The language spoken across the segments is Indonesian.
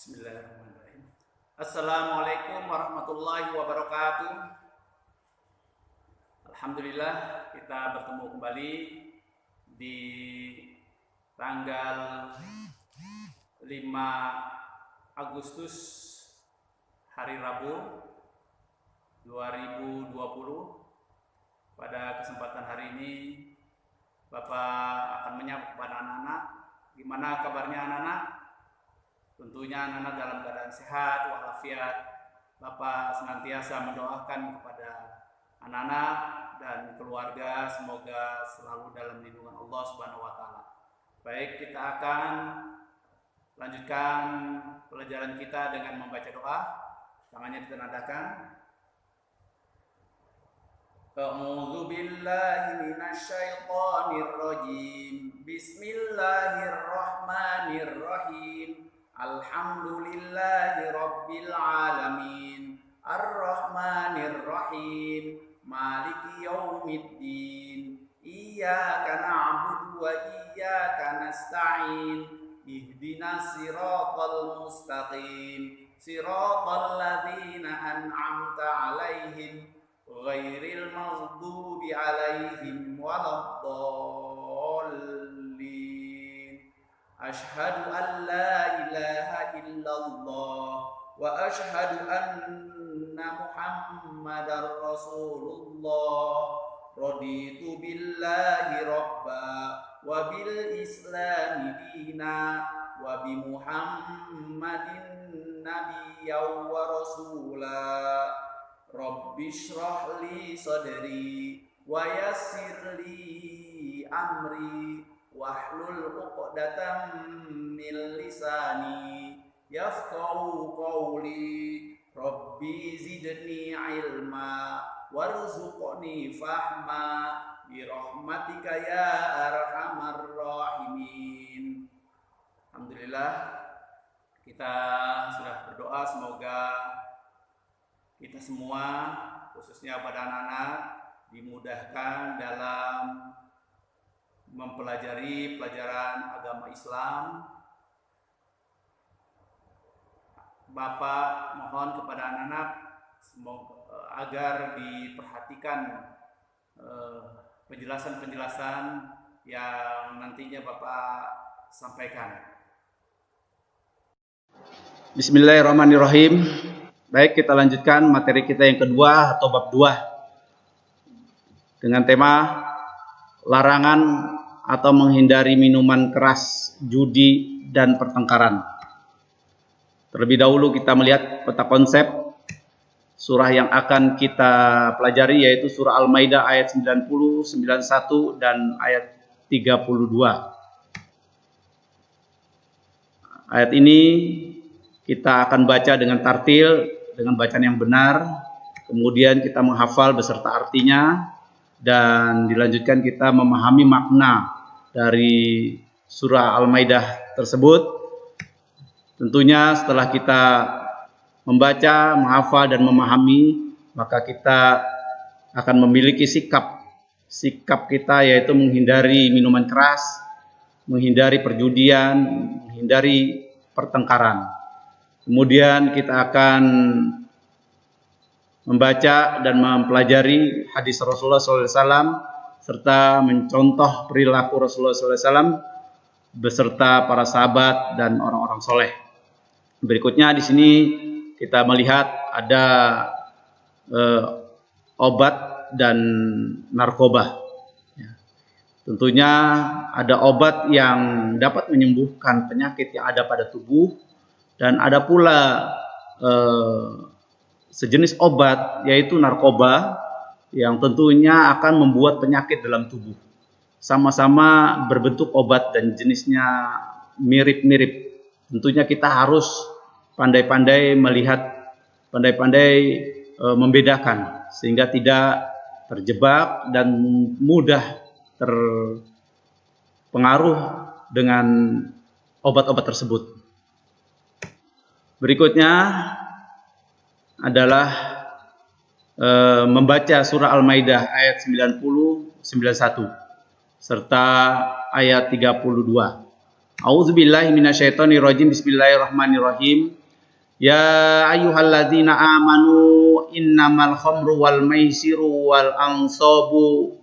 Bismillahirrahmanirrahim. Assalamualaikum warahmatullahi wabarakatuh. Alhamdulillah kita bertemu kembali di tanggal 5 Agustus hari Rabu 2020. Pada kesempatan hari ini Bapak akan menyapa kepada anak-anak. Gimana kabarnya anak-anak? Tentunya anak-anak dalam keadaan sehat walafiat. Bapak senantiasa mendoakan kepada anak-anak dan keluarga semoga selalu dalam lindungan Allah Subhanahu wa taala. Baik, kita akan lanjutkan pelajaran kita dengan membaca doa. Tangannya ditenadakan. A'udzu billahi minasy syaithanir rajim. Bismillahirrahmanirrahim. Alhamdulillahi rabbil alamin. Ar-Rahmanir Rahim. Maliki yaumiddin. Iyyaka na'budu wa iyyaka nasta'in. Ihdinas siratal mustaqim. Siratal ladzina an'amta 'alaihim ghairil maghdubi 'alaihim waladdallin. Asyhadu an la ilaha illallah wa asyhadu anna Muhammadar Rasulullah. Raditu billahi rabba wa bil islami dina wa bi Muhammadin nabiyyan wa rasula. Rabbi shrah li sadri wa yassir li amri wahlul 'uqdatam min lisani yafqahu qawli. Rabbi zidni ilma warzuqni fahma bi rahmatika ya arhamar rahimin. Alhamdulillah kita sudah berdoa semoga kita semua khususnya pada anak-anak dimudahkan dalam mempelajari pelajaran agama Islam. Bapak mohon kepada anak-anak semoga agar diperhatikan penjelasan-penjelasan yang nantinya Bapak sampaikan. Bismillahirrahmanirrahim. Baik, kita lanjutkan materi kita yang kedua atau bab 2 dengan tema larangan atau menghindari minuman keras, judi, dan pertengkaran. Terlebih dahulu kita melihat peta konsep surah yang akan kita pelajari, yaitu surah Al-Maidah ayat 90, 91, dan ayat 32. Ayat ini kita akan baca dengan tartil, dengan bacaan yang benar, kemudian kita menghafal beserta artinya, dan dilanjutkan kita memahami makna dari surah Al-Maidah tersebut. Tentunya setelah kita membaca, menghafal, dan memahami, maka kita akan memiliki sikap kita, yaitu menghindari minuman keras, menghindari perjudian, menghindari pertengkaran. Kemudian kita akan membaca dan mempelajari hadis Rasulullah SAW serta mencontoh perilaku Rasulullah SAW beserta para sahabat dan orang-orang soleh. Berikutnya di sini kita melihat ada obat dan narkoba. Tentunya ada obat yang dapat menyembuhkan penyakit yang ada pada tubuh, dan ada pula sejenis obat yaitu narkoba yang tentunya akan membuat penyakit dalam tubuh. Sama-sama berbentuk obat dan jenisnya mirip-mirip. Tentunya kita harus pandai-pandai melihat, pandai-pandai membedakan sehingga tidak terjebak dan mudah terpengaruh dengan obat-obat tersebut. Berikutnya adalah membaca surah Al-Maidah ayat 90, 91 serta ayat 32. A'udzubillahi minasyaitonirrajim. Bismillahirrahmanirrahim. Ya ayyuhalladzina amanu innamal khamru wal maisiru wal ansabu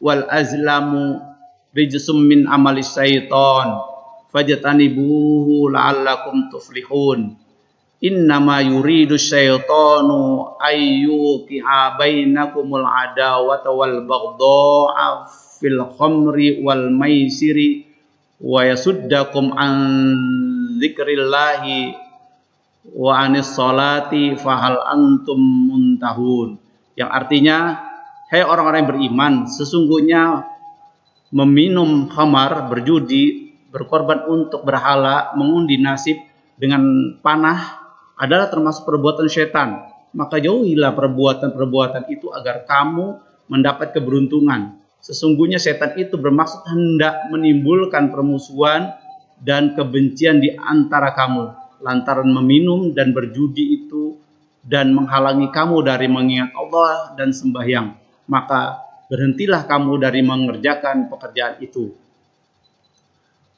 wal azlamu rijsum min amalis syaiton fajtanibuhu la'allakum tuflihun. Innama yuridu syaitanu ayyuqi'a bainakumul adawata wal baghdha'a fil khamri wal maisiri wa yasuddakum an dzikrillahi wa anis salati fahal antum muntahun. Yang artinya, hai orang-orang yang beriman, sesungguhnya meminum khamar, berjudi, berkorban untuk berhala, mengundi nasib dengan panah adalah termasuk perbuatan syaitan. Maka jauhilah perbuatan-perbuatan itu agar kamu mendapat keberuntungan. Sesungguhnya setan itu bermaksud hendak menimbulkan permusuhan dan kebencian di antara kamu lantaran meminum dan berjudi itu dan menghalangi kamu dari mengingat Allah dan sembahyang. Maka berhentilah kamu dari mengerjakan pekerjaan itu.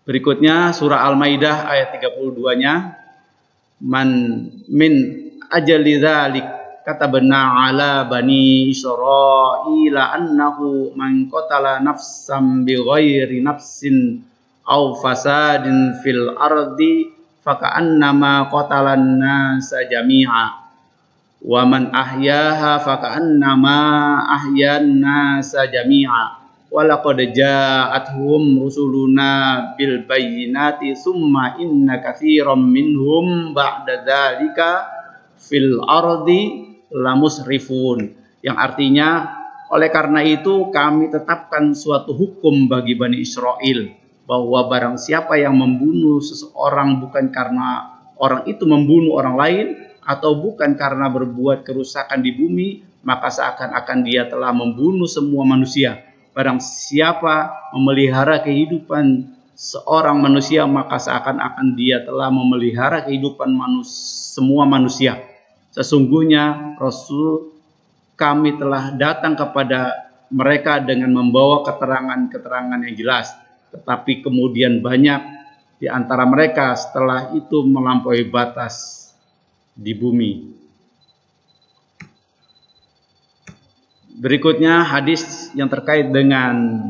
Berikutnya surah Al-Maidah ayat 32-nya. Man min ajali dzalik katabna ala bani Israila annahu man qatala nafsan bighairi nafsin aw fasadin fil ardi faka'annama qatalan nasa jami'a wa man ahyaha faka'annama ahyan nasa jami'a wa laqad ja'atuhum rusuluna bil bayyinati summa inna katsiran minhum ba'da dzalika fil ardi lamusrifun. Yang artinya, oleh karena itu kami tetapkan suatu hukum bagi Bani Israel bahwa barang siapa yang membunuh seseorang bukan karena orang itu membunuh orang lain atau bukan karena berbuat kerusakan di bumi, maka seakan-akan dia telah membunuh semua manusia. Barang siapa memelihara kehidupan seorang manusia, maka seakan-akan dia telah memelihara kehidupan semua manusia. Sesungguhnya Rasul kami telah datang kepada mereka dengan membawa keterangan-keterangan yang jelas. Tetapi kemudian banyak di antara mereka setelah itu melampaui batas di bumi. Berikutnya hadis yang terkait dengan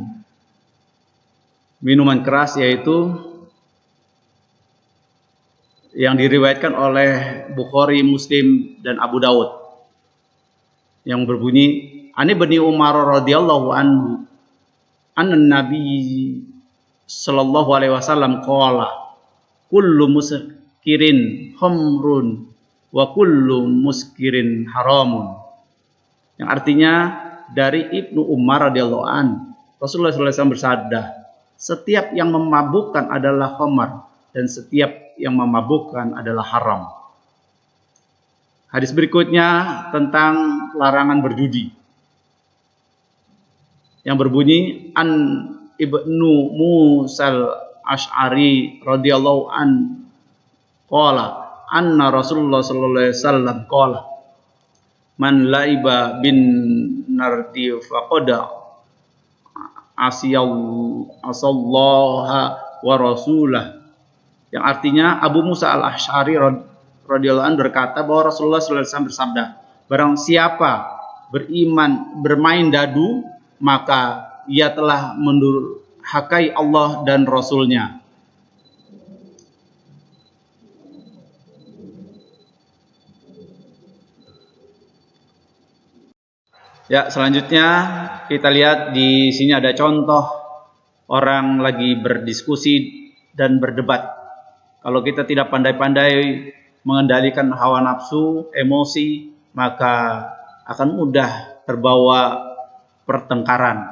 minuman keras, yaitu yang diriwayatkan oleh Bukhari, Muslim, dan Abu Daud, yang berbunyi, Ani Bani Umar radhiyallahu anhu anna Nabi sallallahu alaihi wasallam qala kullu muskirin khamrun wa kullu muskirin haramun. Yang artinya dari Ibnu Umar radhiyallahu an, Rasulullah SAW bersabda, setiap yang memabukkan adalah khamar dan setiap yang memabukkan adalah haram. Hadis berikutnya tentang larangan berjudi, yang berbunyi an Ibnu Musal Asy'ari radhiyallahu an qala anna Rasulullah sallallahu alaihi wasallam qala man laiba bin nardi faqada asallaha wa rasulah. Yang artinya Abu Musa al-Asy'ari radhiyallahu anhu berkata bahwa Rasulullah sallallahu alaihi wasallam bersabda, barang siapa beriman bermain dadu, maka ia telah mendurhakai Allah dan Rasulnya. Ya, selanjutnya kita lihat di sini ada contoh orang lagi berdiskusi dan berdebat. Kalau kita tidak pandai-pandai mengendalikan hawa nafsu, emosi, maka akan mudah terbawa pertengkaran.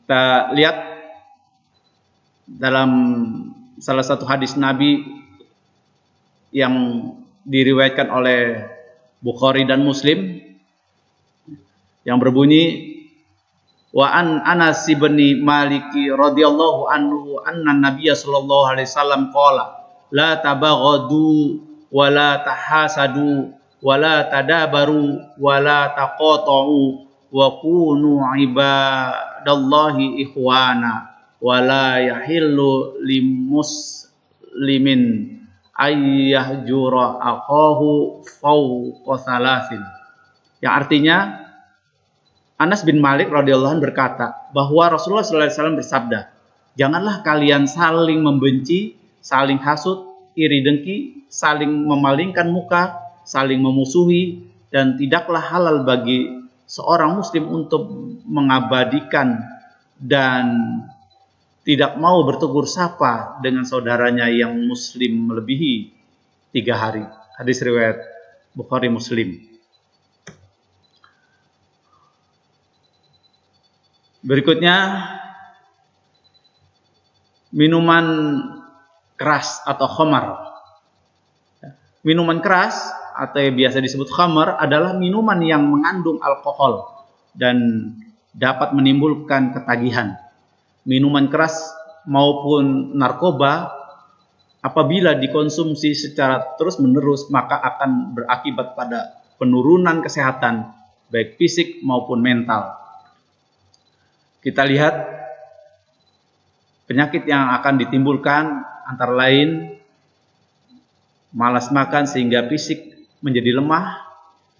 Kita lihat dalam salah satu hadis Nabi yang diriwayatkan oleh Bukhari dan Muslim, yang berbunyi, wa an Anas bin Malik radhiyallahu anhu anna Nabiy sallallahu alaihi wasallam qala la tabaghadu wa la tahasadu wa la tadabaru wa la taqata'u wa kunu ba'dallahi ikhwana wa la yahillu limuslimin ayyahjura aqahu fawqa salasin. Yang artinya Anas bin Malik radhiyallahu anhu berkata bahwa Rasulullah SAW bersabda, janganlah kalian saling membenci, saling hasut, iri dengki, saling memalingkan muka, saling memusuhi, dan tidaklah halal bagi seorang muslim untuk mengabadikan dan tidak mau bertegur sapa dengan saudaranya yang muslim melebihi 3 hari. Hadis riwayat Bukhari Muslim. Berikutnya, minuman keras atau khamar. Minuman keras atau yang biasa disebut khamar adalah minuman yang mengandung alkohol dan dapat menimbulkan ketagihan. Minuman keras maupun narkoba apabila dikonsumsi secara terus-menerus maka akan berakibat pada penurunan kesehatan baik fisik maupun mental. Kita lihat penyakit yang akan ditimbulkan antara lain malas makan sehingga fisik menjadi lemah,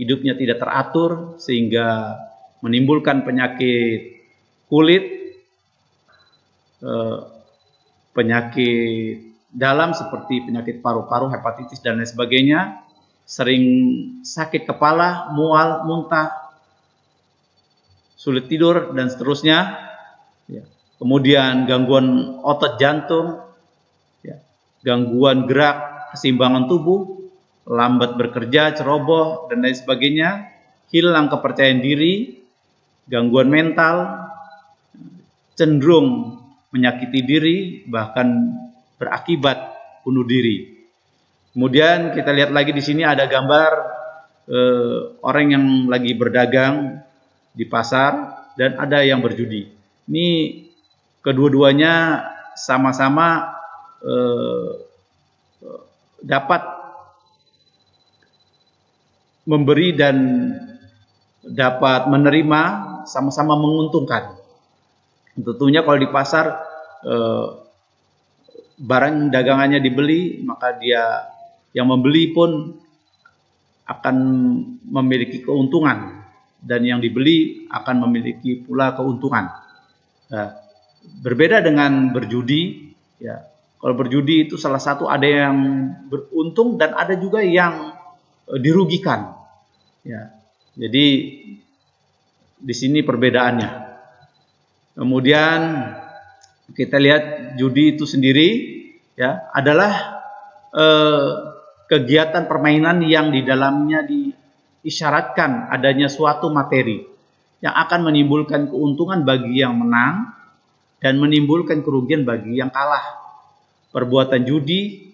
hidupnya tidak teratur sehingga menimbulkan penyakit kulit, penyakit dalam seperti penyakit paru-paru, hepatitis dan lain sebagainya, sering sakit kepala, mual, muntah, sulit tidur dan seterusnya. Kemudian gangguan otot jantung, gangguan gerak keseimbangan tubuh, lambat bekerja, ceroboh dan lain sebagainya, hilang kepercayaan diri, gangguan mental, cenderung menyakiti diri, bahkan berakibat bunuh diri. Kemudian kita lihat lagi di sini ada gambar orang yang lagi berdagang di pasar dan ada yang berjudi. Ini kedua-duanya sama-sama dapat memberi dan dapat menerima, sama-sama menguntungkan. Tentunya kalau di pasar barang dagangannya dibeli, maka dia yang membeli pun akan memiliki keuntungan dan yang dibeli akan memiliki pula keuntungan. Nah, berbeda dengan berjudi, ya. Kalau berjudi itu salah satu ada yang beruntung dan ada juga yang dirugikan. Ya. Jadi di sini perbedaannya. Kemudian kita lihat judi itu sendiri, ya, adalah kegiatan permainan yang di dalamnya diisyaratkan adanya suatu materi yang akan menimbulkan keuntungan bagi yang menang dan menimbulkan kerugian bagi yang kalah. Perbuatan judi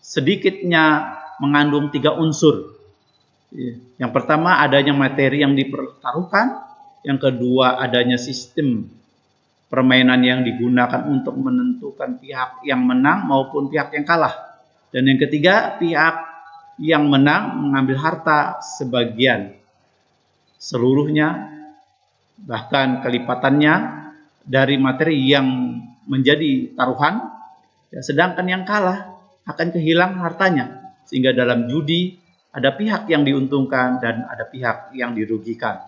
sedikitnya mengandung 3 unsur. Yang pertama adanya materi yang dipertaruhkan, yang kedua adanya sistem permainan yang digunakan untuk menentukan pihak yang menang maupun pihak yang kalah. Dan yang ketiga, pihak yang menang mengambil harta sebagian, seluruhnya, bahkan kelipatannya dari materi yang menjadi taruhan, ya, sedangkan yang kalah akan kehilangan hartanya. Sehingga dalam judi ada pihak yang diuntungkan dan ada pihak yang dirugikan.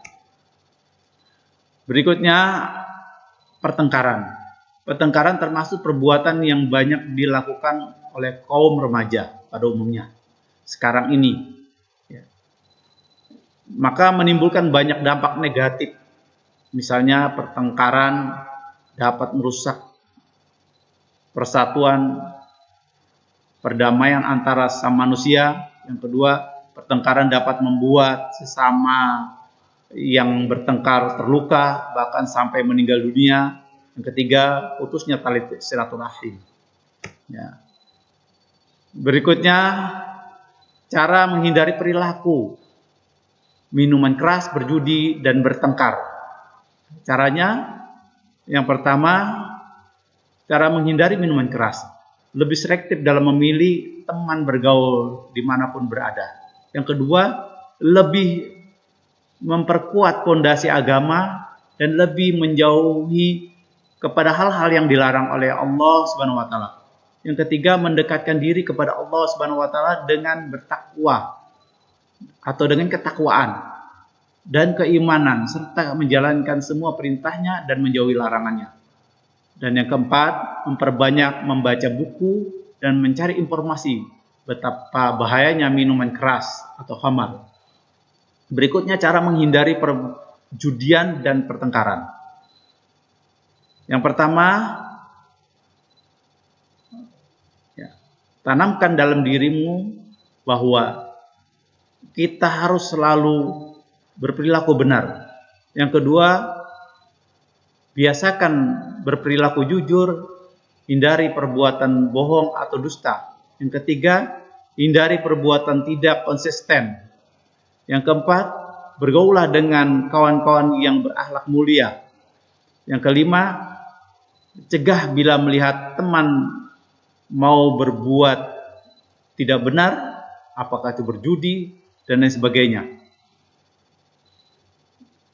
Berikutnya, pertengkaran. Pertengkaran termasuk perbuatan yang banyak dilakukan oleh kaum remaja pada umumnya sekarang ini, ya. Maka menimbulkan banyak dampak negatif. Misalnya pertengkaran dapat merusak persatuan, perdamaian antara sesama manusia. Yang kedua, pertengkaran dapat membuat sesama yang bertengkar terluka, bahkan sampai meninggal dunia. Yang ketiga, putusnya tali silaturahim. Ya. Berikutnya, cara menghindari perilaku minuman keras, berjudi, dan bertengkar. Caranya, yang pertama, cara menghindari minuman keras. Lebih selektif dalam memilih teman bergaul dimanapun berada. Yang kedua, lebih memperkuat fondasi agama dan lebih menjauhi kepada hal-hal yang dilarang oleh Allah Subhanahu wa taala. Yang ketiga, mendekatkan diri kepada Allah Subhanahu wa taala dengan bertakwa atau dengan ketakwaan dan keimanan serta menjalankan semua perintahnya dan menjauhi larangannya. Dan yang keempat, memperbanyak membaca buku dan mencari informasi betapa bahayanya minuman keras atau khamar. Berikutnya, cara menghindari perjudian dan pertengkaran. Yang pertama, tanamkan dalam dirimu bahwa kita harus selalu berperilaku benar. Yang kedua, biasakan berperilaku jujur, hindari perbuatan bohong atau dusta. Yang ketiga, hindari perbuatan tidak konsisten. Yang keempat, bergaulah dengan kawan-kawan yang berakhlak mulia. Yang kelima, cegah bila melihat teman mau berbuat tidak benar, apakah itu berjudi dan lain sebagainya.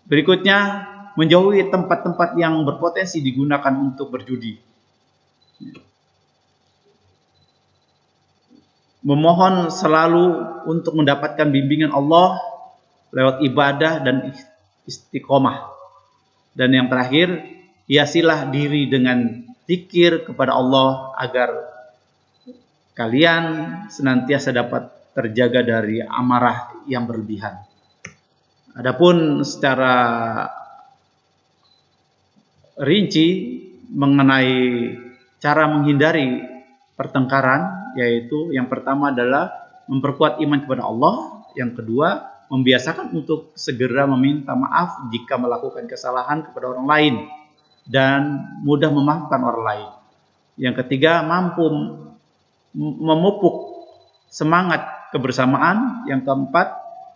Berikutnya, menjauhi tempat-tempat yang berpotensi digunakan untuk berjudi. Memohon selalu untuk mendapatkan bimbingan Allah lewat ibadah dan istiqomah. Dan yang terakhir, hiasilah diri dengan zikir kepada Allah agar kalian senantiasa dapat terjaga dari amarah yang berlebihan. Adapun secara rinci mengenai cara menghindari pertengkaran, yaitu yang pertama adalah memperkuat iman kepada Allah, yang kedua membiasakan untuk segera meminta maaf jika melakukan kesalahan kepada orang lain dan mudah memaafkan orang lain. Yang ketiga, mampu memupuk semangat kebersamaan. Yang keempat,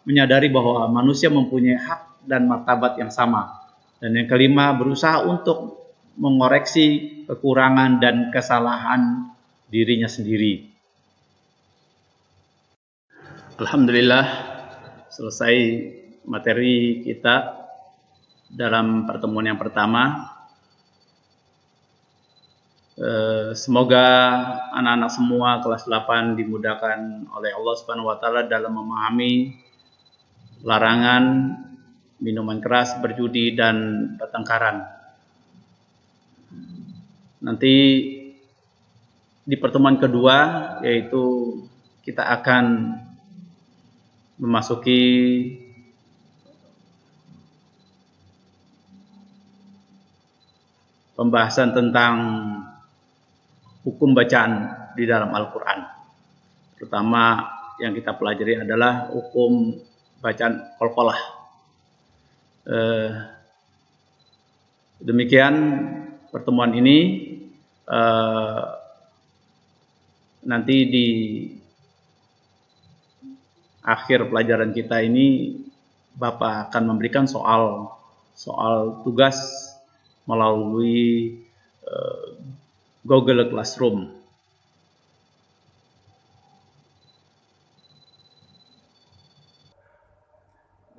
menyadari bahwa manusia mempunyai hak dan martabat yang sama. Dan yang kelima, berusaha untuk mengoreksi kekurangan dan kesalahan dirinya sendiri. Alhamdulillah, selesai materi kita dalam pertemuan yang pertama. Semoga anak-anak semua kelas 8 dimudahkan oleh Allah Subhanahu wa taala dalam memahami larangan minuman keras, berjudi dan pertengkaran. Nanti di pertemuan kedua, yaitu kita akan memasuki pembahasan tentang hukum bacaan di dalam Al-Quran. Terutama yang kita pelajari adalah hukum bacaan qalqalah. Demikian pertemuan ini. Nanti di akhir pelajaran kita ini Bapak akan memberikan soal tugas melalui Google Classroom.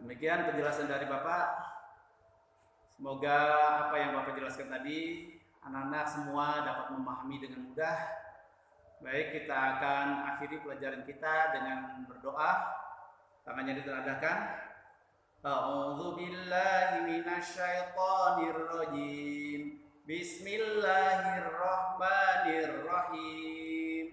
Demikian penjelasan dari Bapak. Semoga apa yang Bapak jelaskan tadi anak-anak semua dapat memahami dengan mudah. Baik, kita akan akhiri pelajaran kita dengan berdoa. Tangannya ditengadahkan. A'udzu billahi minasyaitonir rajim. Bismillahirrahmanirrahim.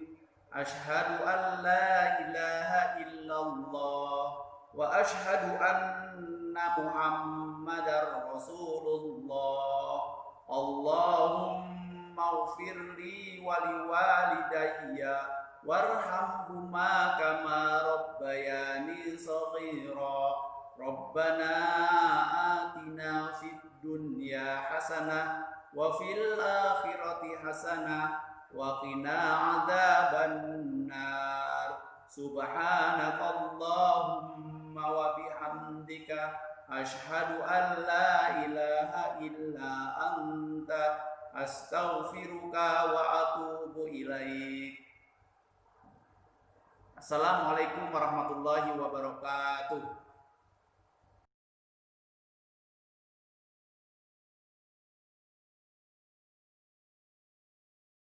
Asyhadu an la ilaha illallah wa asyhadu anna Muhammadar Rasulullah. Allahumma ighfirli wa liwalidayya warhamhuma kama rabbayani shaghira. Rabbana atina fid dunya hasanah wa fil akhirati hasanah wa qina adzaban nar. Subhanakallahumma wa bihamdika asyhadu an la ilaha illa anta astaghfiruka wa atubu ilaik. Assalamualaikum warahmatullahi wabarakatuh.